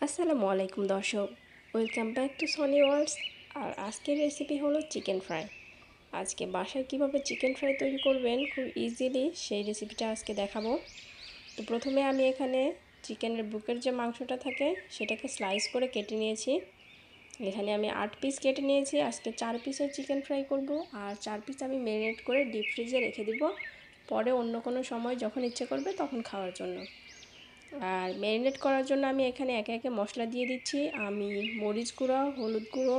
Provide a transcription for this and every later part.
আসসালামু আলাইকুম দর্শক, welcome back to Sony Worlds. আর আজকের রেসিপি হলো চিকেন ফ্রাই। আজকে বাসায় কিভাবে চিকেন ফ্রাই তৈরি করবেন খুব ইজিলি সেই রেসিপিটা আজকে দেখাবো। তো প্রথমে আমি এখানে চিকেনের বুকের যে মাংসটা থাকে সেটাকে স্লাইস করে কেটে নিয়েছি। এখানে আমি 8 পিস কেটে নিয়েছি। আজকে 4 পিসের চিকেন ফ্রাই করব, আর 4 পিস আমি ম্যারিনেট করে ডিপ ফ্রিজে রেখে দিব, পরে অন্য কোনো সময় যখন ইচ্ছে করবে তখন খাওয়ার জন্য। আর ম্যারিনেট করার জন্য আমি এখানে একে একে মশলা দিয়ে দিচ্ছি। আমি মরিচ গুঁড়ো, হলুদ গুঁড়ো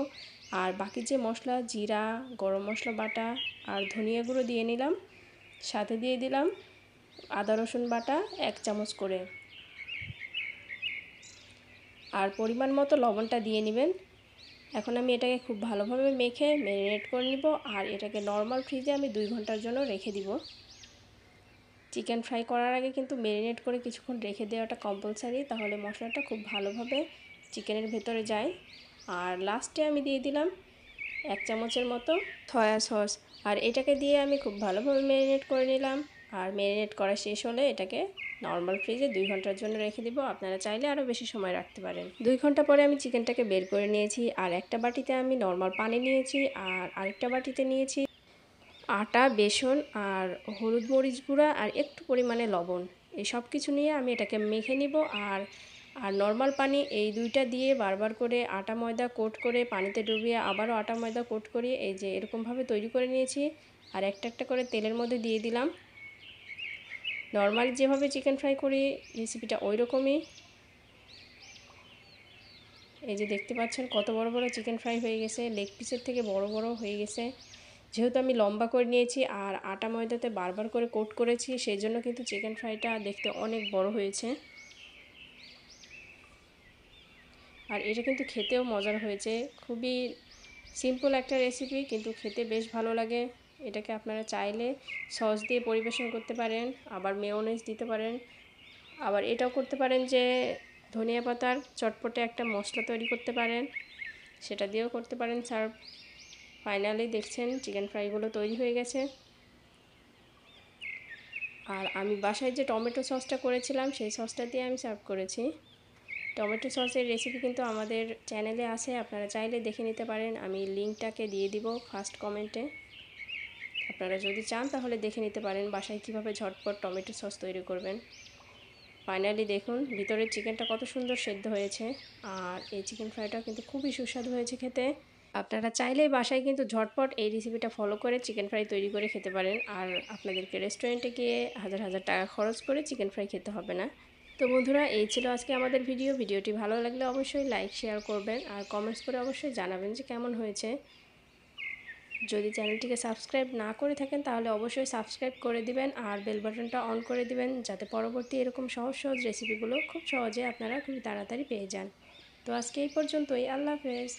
আর বাকি যে মশলা জিরা, গরম মশলা বাটা আর ধনিয়া গুঁড়ো দিয়ে নিলাম। সাথে দিয়ে দিলাম আদা রসুন বাটা 1 চামচ করে, আর পরিমাণ মতো লবণটা দিয়ে নেবেন। এখন আমি এটাকে খুব ভালোভাবে মেখে ম্যারিনেট করে নিব, আর এটাকে নর্মাল ফ্রিজে আমি 2 ঘন্টার জন্য রেখে দিব। চিকেন ফ্রাই করার আগে কিন্তু ম্যারিনেট করে কিছুক্ষণ রেখে দেওয়াটা কম্পালসারি, তাহলে মশলাটা খুব ভালোভাবে চিকেনের ভেতরে যায়। আর লাস্টে আমি দিয়ে দিলাম 1 চামচের মতো সয়া সস, আর এটাকে দিয়ে আমি খুব ভালোভাবে ম্যারিনেট করে নিলাম। আর ম্যারিনেট করা শেষ হলে এটাকে নর্মাল ফ্রিজে 2 ঘন্টার জন্য রেখে দিব। আপনারা চাইলে আরও বেশি সময় রাখতে পারেন। 2 ঘন্টা পরে আমি চিকেনটাকে বের করে নিয়েছি, আর একটা বাটিতে আমি নর্মাল পানি নিয়েছি, আর আরেকটা বাটিতে নিয়েছি আটা, বেসন আর হলুদ মরিচ গুঁড়া আর একটু পরিমাণে লবণ। এই সব কিছু নিয়ে আমি এটাকে মেখে নিব। আর নর্মাল পানি, এই দুইটা দিয়ে বারবার করে আটা ময়দা কোট করে পানিতে ডুবিয়ে আবারও আটা ময়দা কোট করিয়ে এই যে এরকমভাবে তৈরি করে নিয়েছি। আর একটা একটা করে তেলের মধ্যে দিয়ে দিলাম। নর্মালি যেভাবে চিকেন ফ্রাই করি রেসিপিটা ওই রকমই। এই যে দেখতে পাচ্ছেন কত বড় বড় চিকেন ফ্রাই হয়ে গেছে, লেগ পিসের থেকে বড় বড় হয়ে গেছে। যেহেতু আমি লম্বা করে নিয়েছি আর আটা ময়দাতে বারবার করে কোট করেছি, সেই জন্য কিন্তু চিকেন ফ্রাইটা দেখতে অনেক বড় হয়েছে। আর এটা কিন্তু খেতেও মজার হয়েছে। খুবই সিম্পল একটা রেসিপি, কিন্তু খেতে বেশ ভালো লাগে। এটাকে আপনারা চাইলে সস দিয়ে পরিবেশন করতে পারেন, আবার মেয়োনেজ দিতে পারেন, আবার এটাও করতে পারেন যে ধনিয়া পাতার চটপটে একটা মশলা তৈরি করতে পারেন, সেটা দিয়েও করতে পারেন সার্ভ। ফাইনালি দেখছেন চিকেন ফ্রাইগুলো তৈরি হয়ে গেছে। আর আমি বাসায় যে টমেটো সসটা করেছিলাম সেই সসটা দিয়ে আমি সার্ভ করেছি। টমেটো সসের রেসিপি কিন্তু আমাদের চ্যানেলে আছে, আপনারা চাইলে দেখে নিতে পারেন। আমি লিঙ্কটাকে দিয়ে দিব ফার্স্ট কমেন্টে। আপনারা যদি চান তাহলে দেখে নিতে পারেন বাসায় কীভাবে ঝটপট টমেটো সস তৈরি করবেন। ফাইনালি দেখুন ভিতরের চিকেনটা কত সুন্দর সেদ্ধ হয়েছে, আর এই চিকেন ফ্রাইটাও কিন্তু খুবই সুস্বাদু হয়েছে খেতে। আপনারা চাইলেই বাসায় কিন্তু ঝটপট এই রেসিপিটা ফলো করে চিকেন ফ্রাই তৈরি করে খেতে পারেন, আর আপনাদেরকে রেস্টুরেন্টে গিয়ে হাজার হাজার টাকা খরচ করে চিকেন ফ্রাই খেতে হবে না। তো বন্ধুরা, এই ছিল আজকে আমাদের ভিডিওটি ভালো লাগলে অবশ্যই লাইক শেয়ার করবেন, আর কমেন্টস করে অবশ্যই জানাবেন যে কেমন হয়েছে। যদি চ্যানেলটিকে সাবস্ক্রাইব না করে থাকেন তাহলে অবশ্যই সাবস্ক্রাইব করে দিবেন, আর বেল বাটনটা অন করে দিবেন, যাতে পরবর্তী এরকম সহজ সহজ রেসিপিগুলো খুব সহজে আপনারা খুব তাড়াতাড়ি পেয়ে যান। তো আজকে এই পর্যন্তই। আল্লাহ হাফেজ।